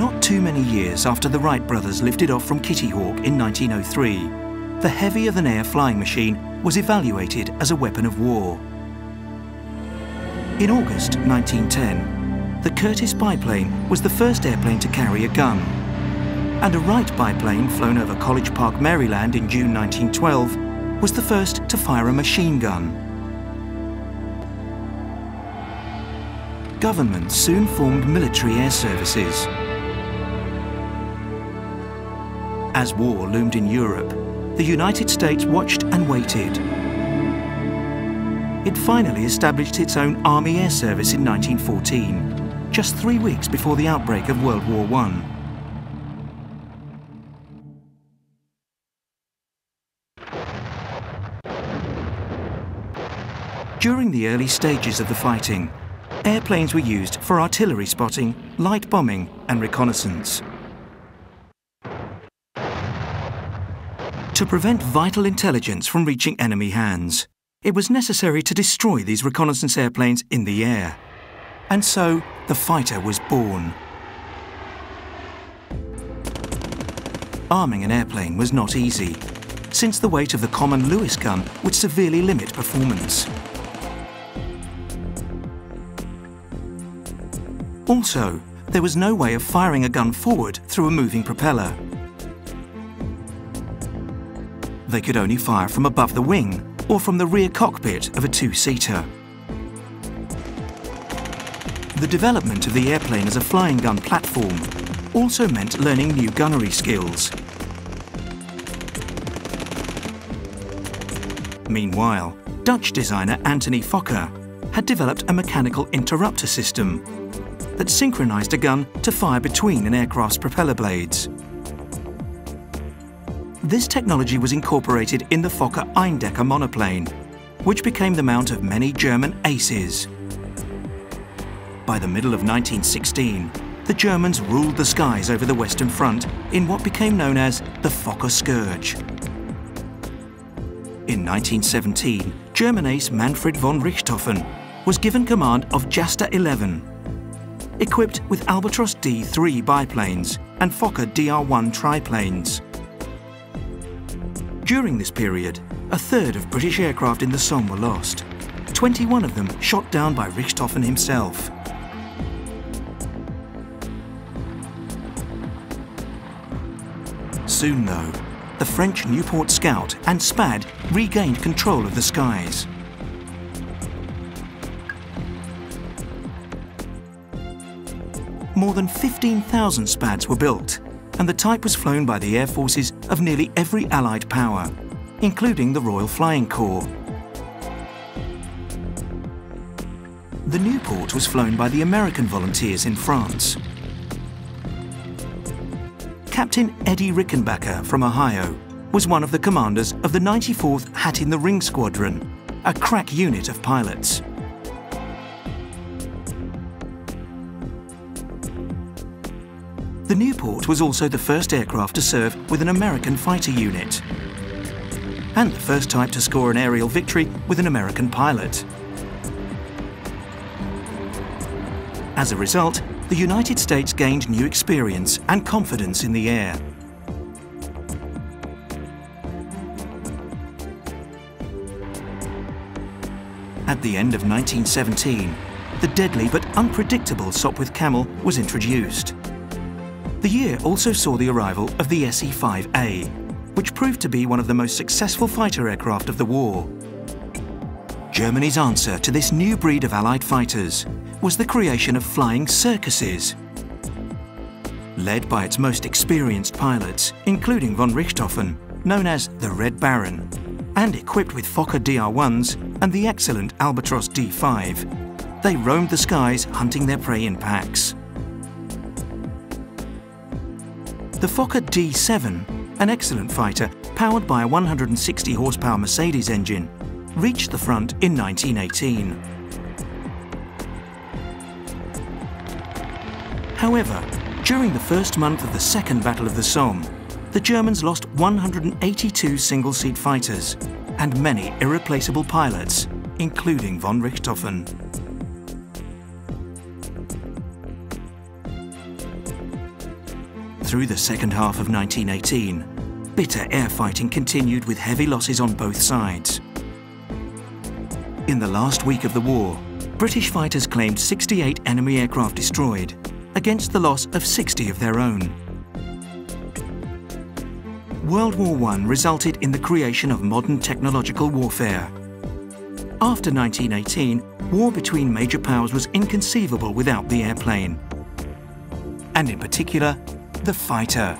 Not too many years after the Wright brothers lifted off from Kitty Hawk in 1903, the heavier-than-air flying machine was evaluated as a weapon of war. In August 1910, the Curtiss biplane was the first airplane to carry a gun, and a Wright biplane flown over College Park, Maryland in June 1912 was the first to fire a machine gun. Governments soon formed military air services. As war loomed in Europe, the United States watched and waited. It finally established its own Army Air Service in 1914, just 3 weeks before the outbreak of World War I. During the early stages of the fighting, airplanes were used for artillery spotting, light bombing and reconnaissance. To prevent vital intelligence from reaching enemy hands, it was necessary to destroy these reconnaissance airplanes in the air. And so, the fighter was born. Arming an airplane was not easy, since the weight of the common Lewis gun would severely limit performance. Also, there was no way of firing a gun forward through a moving propeller. They could only fire from above the wing or from the rear cockpit of a two-seater. The development of the airplane as a flying gun platform also meant learning new gunnery skills. Meanwhile, Dutch designer Anthony Fokker had developed a mechanical interrupter system that synchronized a gun to fire between an aircraft's propeller blades. This technology was incorporated in the Fokker Eindecker monoplane, which became the mount of many German aces. By the middle of 1916, the Germans ruled the skies over the Western Front in what became known as the Fokker Scourge. In 1917, German ace Manfred von Richthofen was given command of Jasta 11, equipped with Albatros D3 biplanes and Fokker DR1 triplanes. During this period, a third of British aircraft in the Somme were lost, 21 of them shot down by Richthofen himself. Soon, though, the French Nieuport Scout and Spad regained control of the skies. More than 15,000 Spads were built, and the type was flown by the air forces of nearly every Allied power, including the Royal Flying Corps. The Nieuport was flown by the American volunteers in France. Captain Eddie Rickenbacker from Ohio was one of the commanders of the 94th Hat in the Ring Squadron, a crack unit of pilots. The Nieuport was also the first aircraft to serve with an American fighter unit, and the first type to score an aerial victory with an American pilot. As a result, the United States gained new experience and confidence in the air. At the end of 1917, the deadly but unpredictable Sopwith Camel was introduced. The year also saw the arrival of the SE-5A, which proved to be one of the most successful fighter aircraft of the war. Germany's answer to this new breed of Allied fighters was the creation of flying circuses. Led by its most experienced pilots, including von Richthofen, known as the Red Baron, and equipped with Fokker DR1s and the excellent Albatros D5, they roamed the skies hunting their prey in packs. The Fokker D7, an excellent fighter powered by a 160 horsepower Mercedes engine, reached the front in 1918. However, during the first month of the Second Battle of the Somme, the Germans lost 182 single-seat fighters and many irreplaceable pilots, including von Richthofen. Through the second half of 1918, bitter air fighting continued with heavy losses on both sides. In the last week of the war, British fighters claimed 68 enemy aircraft destroyed, against the loss of 60 of their own. World War I resulted in the creation of modern technological warfare. After 1918, war between major powers was inconceivable without the airplane, and in particular, the fighter.